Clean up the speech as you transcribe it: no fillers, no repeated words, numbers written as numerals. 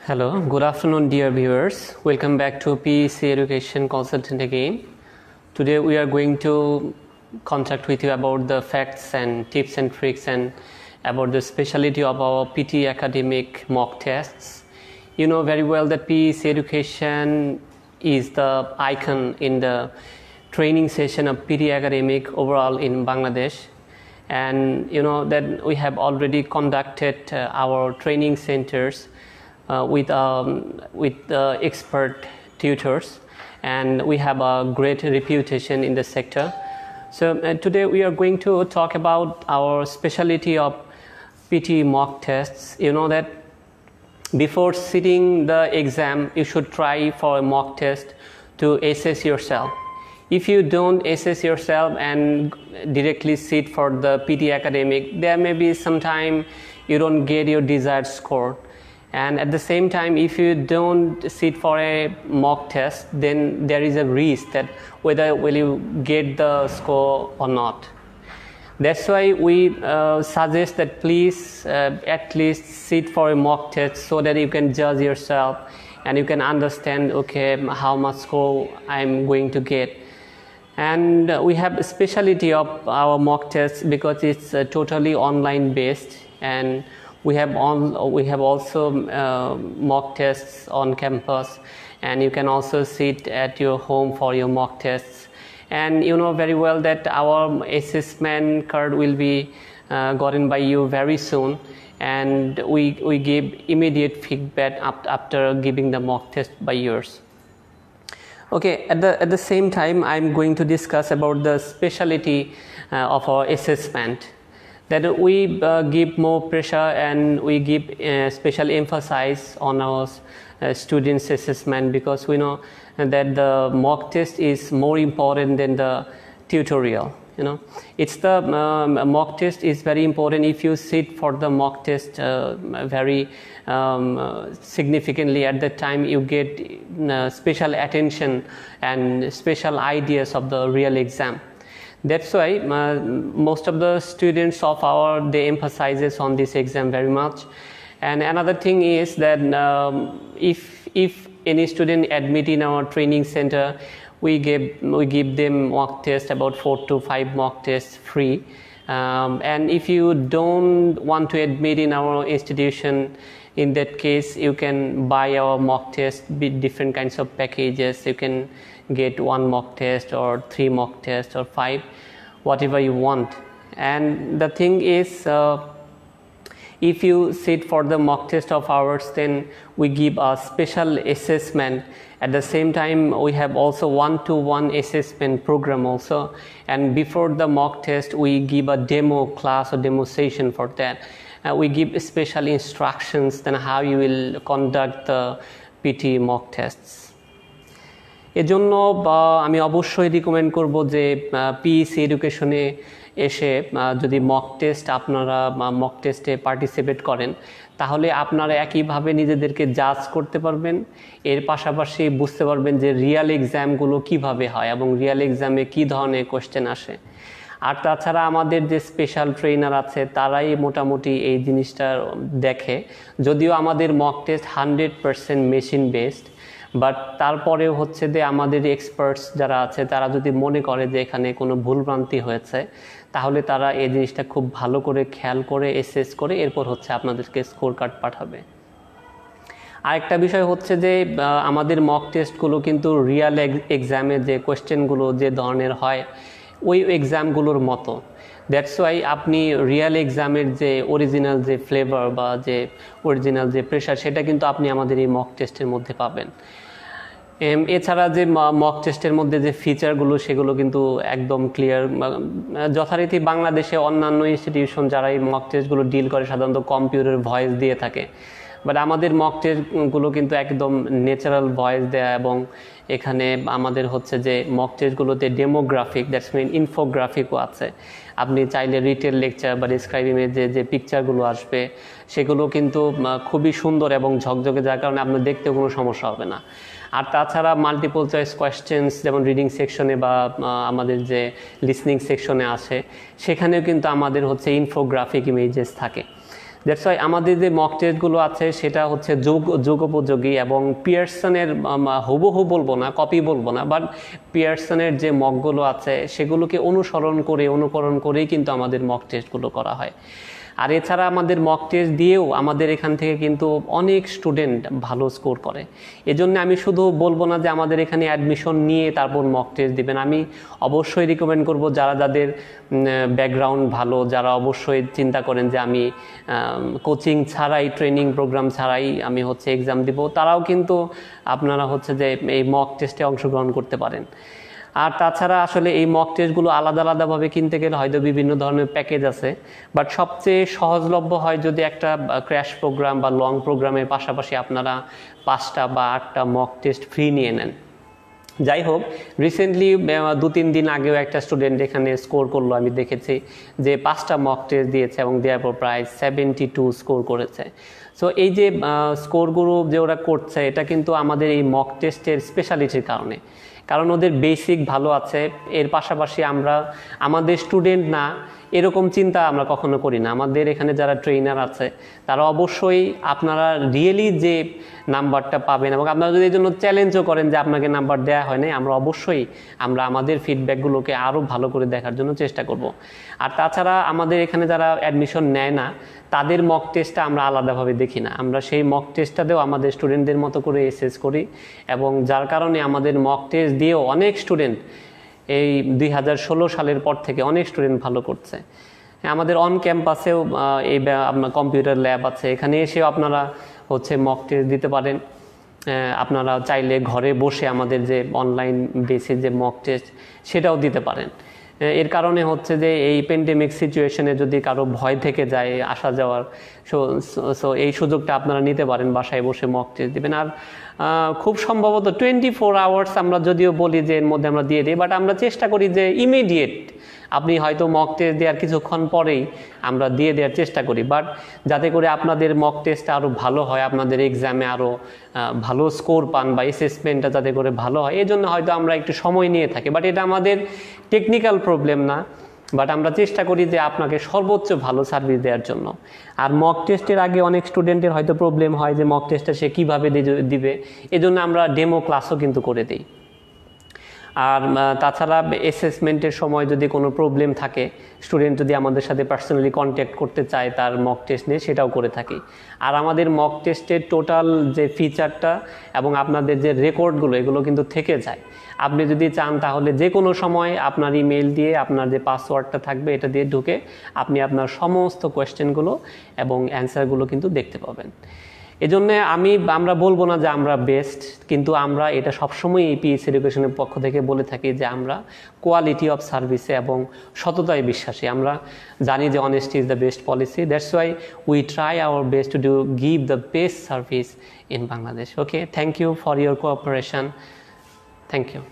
Hello, good afternoon, dear viewers. Welcome back to PEC Education Consultant again. Today we are going to contact with you about the facts and tips and tricks and about the specialty of our PT academic mock tests. You know very well that PEC Education is the icon in the training session of PT academic overall in Bangladesh. And you know that we have already conducted our training centers with expert tutors, and we have a great reputation in the sector. So today we are going to talk about our specialty of PT mock tests. You know that before sitting the exam, you should try for a mock test to assess yourself. If you don't assess yourself and directly sit for the PT academic, there may be some time you don't get your desired score. And at the same time, if you don't sit for a mock test, then there is a risk that whether will you get the score or not. That's why we suggest that please at least sit for a mock test so that you can judge yourself and you can understand, okay, how much score I'm going to get. And we have a specialty of our mock test because it's totally online based, and we have also mock tests on campus, and you can also sit at your home for your mock tests. And you know very well that our assessment card will be gotten by you very soon, and we give immediate feedback after giving the mock test by yours. Okay, at the same time, I'm going to discuss about the specialty of our assessment. That we give more pressure and we give special emphasis on our students' assessment, because we know that the mock test is more important than the tutorial. You know, it's the mock test is very important. If you sit for the mock test very significantly, at that time you get special attention and special ideas of the real exam. That's why most of the students of our, they emphasizes on this exam very much. And another thing is that if any student admit in our training center, we give them mock test, about 4 to 5 mock tests free. And if you don't want to admit in our institution, in that case you can buy our mock test with different kinds of packages. You can get 1 mock test or 3 mock tests or 5, whatever you want. And the thing is, if you sit for the mock test of ours, then we give a special assessment. At the same time, we have also 1-to-1 assessment program also, and before the mock test we give a demo class or demo session for that. We give special instructions on how you will conduct the PT mock tests. এজন্য আমি অবশ্যই recommend করব যে PEC এডুকেশনে এসে যদি mock test আপনারা mock টেস্টে participate করেন, তাহলে আপনারা একইভাবে নিজেদেরকে জাজ করতে পারবেন। এর পাশাপাশি বুঝতে পারবেন যে রিয়েল এক্সামগুলো কিভাবে হয় এবং রিয়েল এক্সামে কী ধরনের কোয়েশ্চেন আসে। আর তাছাড়া আমাদের যে স্পেশাল ট্রেনার আছে তারাই মোটামুটি এই জিনিসটা দেখে। যদিও আমাদের mock test 100% machine based, but তারপরেও হচ্ছে যে আমাদের এক্সপার্টস যারা আছে তারা যদি মনে করে যে এখানে কোনো ভুলভ্রান্তি হয়েছে, তাহলে তারা এই জিনিসটা খুব ভালো করে খেয়াল করে এসেস করে এরপর হচ্ছে আপনাদেরকে স্কোর কার্ড পাঠাবে। আরেকটা বিষয় হচ্ছে যে আমাদের মক টেস্টগুলো কিন্তু রিয়েল এক্সামে যে কোয়েশ্চেনগুলো যে ধরনের হয় ওই এক্সামগুলোর মতো। দ্যাটস ওয়াই আপনি রিয়েল এক্সামের যে অরিজিনাল যে ফ্লেভার বা যে অরিজিনাল যে প্রেশার, সেটা কিন্তু আপনি আমাদের এই মক টেস্টের মধ্যে পাবেন। এছাড়া যে মক টেস্টের মধ্যে যে ফিচারগুলো সেগুলো কিন্তু একদম ক্লিয়ার। যথারীতি বাংলাদেশে অন্যান্য ইনস্টিটিউশন যারা এই মক টেস্টগুলো ডিল করে সাধারণত কম্পিউটার ভয়েস দিয়ে থাকে, বাট আমাদের মক টেস্টগুলো কিন্তু একদম ন্যাচারাল ভয়েস দেয়া, এবং এখানে আমাদের হচ্ছে যে মক টেস্টগুলোতে ডেমোগ্রাফিক, দ্যাটস মিন ইনফোগ্রাফিকও আছে। আপনি চাইলে রিটেল লেকচার বা ডিসক্রাইব ইমেজে যে পিকচারগুলো আসবে সেগুলো কিন্তু খুবই সুন্দর এবং ঝকঝকে, যার কারণে আপনার দেখতে কোনো সমস্যা হবে না। আর তাছাড়া মাল্টিপল চয়েস কোয়েশ্চেন্স যেমন রিডিং সেকশনে বা আমাদের যে লিসনিং সেকশনে আসে, সেখানেও কিন্তু আমাদের হচ্ছে ইনফোগ্রাফিক ইমেজেস থাকে। দ্যাটস ওয়াই আমাদের যে মক টেস্টগুলো আছে সেটা হচ্ছে যুগোপযোগী এবং পিয়ারসনের হুবহু বলবো না, কপি বলবো না, বাট পিয়ারসনের যে মকগুলো আছে সেগুলোকে অনুকরণ করেই কিন্তু আমাদের মক টেস্টগুলো করা হয়। আর এছাড়া আমাদের মক টেস্ট দিয়েও আমাদের এখান থেকে কিন্তু অনেক স্টুডেন্ট ভালো স্কোর করে। এজন্য আমি শুধু বলবো না যে আমাদের এখানে অ্যাডমিশন নিয়ে তারপর মক টেস্ট দিবেন, আমি অবশ্যই রিকমেন্ড করব যাদের ব্যাকগ্রাউন্ড ভালো, যারা অবশ্যই চিন্তা করেন যে আমি কোচিং ছাড়াই, ট্রেনিং প্রোগ্রাম ছাড়াই আমি হচ্ছে এক্সাম দিব, তারাও কিন্তু আপনারা হচ্ছে যে এই মক টেস্টে অংশগ্রহণ করতে পারেন। আর তাছাড়া আসলে এই মক টেস্টগুলো আলাদাভাবে কিনতে গেলে হয়তো বিভিন্ন ধরনের প্যাকেজ আছে, বাট সবচেয়ে সহজলভ্য হয় যদি একটা ক্র্যাশ প্রোগ্রাম বা লং প্রোগ্রামের পাশাপাশি আপনারা 5টা বা 8টা মক টেস্ট ফ্রি নিয়ে নেন। যাই হোক, রিসেন্টলি 2-3 দিন আগেও একটা স্টুডেন্ট এখানে স্কোর করলো, আমি দেখেছি যে 5টা মক টেস্ট দিয়েছে এবং দেওয়ার পর প্রায় 72 স্কোর করেছে। সো এই যে স্কোরগুলো যে ওরা করছে এটা কিন্তু আমাদের এই মক টেস্টের স্পেশালিটির কারণে, কারণ ওদের বেসিক ভালো আছে। এর পাশাপাশি আমরা আমাদের স্টুডেন্ট না এরকম চিন্তা আমরা কখনো করি না। আমাদের এখানে যারা ট্রেনার আছে তারা অবশ্যই আপনারা রিয়েলি যে নাম্বারটা পাবেন, এবং আপনারা যদি এই জন্য চ্যালেঞ্জও করেন যে আপনাকে নাম্বার দেওয়া হয় নাই, আমরা অবশ্যই আমাদের ফিডব্যাকগুলোকে আরও ভালো করে দেখার জন্য চেষ্টা করব। আর তাছাড়া আমাদের এখানে যারা অ্যাডমিশন নেয় না তাদের মক টেস্টটা আমরা আলাদাভাবে দেখি না, আমরা সেই মক টেস্টটাতেও আমাদের স্টুডেন্টদের মতো করে এসেস করি, এবং যার কারণে আমাদের মক টেস্ট দিয়েও অনেক স্টুডেন্ট এই 2016 সালের পর থেকে অনেক স্টুডেন্ট ভালো করছে। আমাদের অন ক্যাম্পাসেও এই আপনার কম্পিউটার ল্যাব আছে, এখানে এসেও আপনারা হচ্ছে মক টেস্ট দিতে পারেন। আপনারা চাইলে ঘরে বসে আমাদের যে অনলাইন বেসিস যে মক টেস্ট সেটাও দিতে পারেন। এর কারণে হচ্ছে যে এই প্যান্ডেমিক সিচুয়েশনে যদি কারো ভয় থেকে যায় আসা যাওয়ার, সো এই সুযোগটা আপনারা নিতে পারেন, বাসায় বসে মক টেস্ট দিবেন। আর খুব সম্ভবত 24 আওয়ার্স আমরা যদিও বলি যে এর মধ্যে আমরা দিয়ে দিই, বাট আমরা চেষ্টা করি যে ইমিডিয়েট, আপনি হয়তো মক টেস্ট দেওয়ার কিছুক্ষণ পরেই আমরা দিয়ে দেওয়ার চেষ্টা করি, বাট যাতে করে আপনাদের মক টেস্টটা আরও ভালো হয়, আপনাদের এক্সামে আরও ভালো স্কোর পান বা অ্যাসেসমেন্টটা যাতে করে ভালো হয়, এই জন্য হয়তো আমরা একটু সময় নিয়ে থাকি। বাট এটা আমাদের টেকনিক্যাল প্রবলেম না, বাট আমরা চেষ্টা করি যে আপনাকে সর্বোচ্চ ভালো সার্ভিস দেওয়ার জন্য। আর মক টেস্টের আগে অনেক স্টুডেন্টের হয়তো প্রবলেম হয় যে মক টেস্টটা সে কীভাবে দিবে, এজন্য আমরা ডেমো ক্লাসও কিন্তু করে দিই। আর তাছাড়া অ্যাসেসমেন্টের সময় যদি কোনো প্রবলেম থাকে, স্টুডেন্ট যদি আমাদের সাথে পার্সোনালি কন্ট্যাক্ট করতে চায় তার মক টেস্ট নিয়ে, সেটাও করে থাকি। আর আমাদের মক টেস্টের টোটাল যে ফিচারটা এবং আপনাদের যে রেকর্ডগুলো এগুলো কিন্তু থেকে যায়। আপনি যদি চান তাহলে যে কোনো সময় আপনার ইমেল দিয়ে আপনার যে পাসওয়ার্ডটা থাকবে এটা দিয়ে ঢুকে আপনি আপনার সমস্ত কোয়েশ্চেনগুলো এবং অ্যান্সারগুলো কিন্তু দেখতে পাবেন। এজন্য আমরা বলবো না যে আমরা বেস্ট, কিন্তু আমরা এটা সবসময় পিএস এডুকেশনের পক্ষ থেকে বলে থাকি যে আমরা কোয়ালিটি অফ সার্ভিসে এবং সততায় বিশ্বাসী। আমরা জানি যে honesty is the best policy, that's why we try our best to give the best service in Bangladesh. Okay, thank you for your cooperation. Thank you.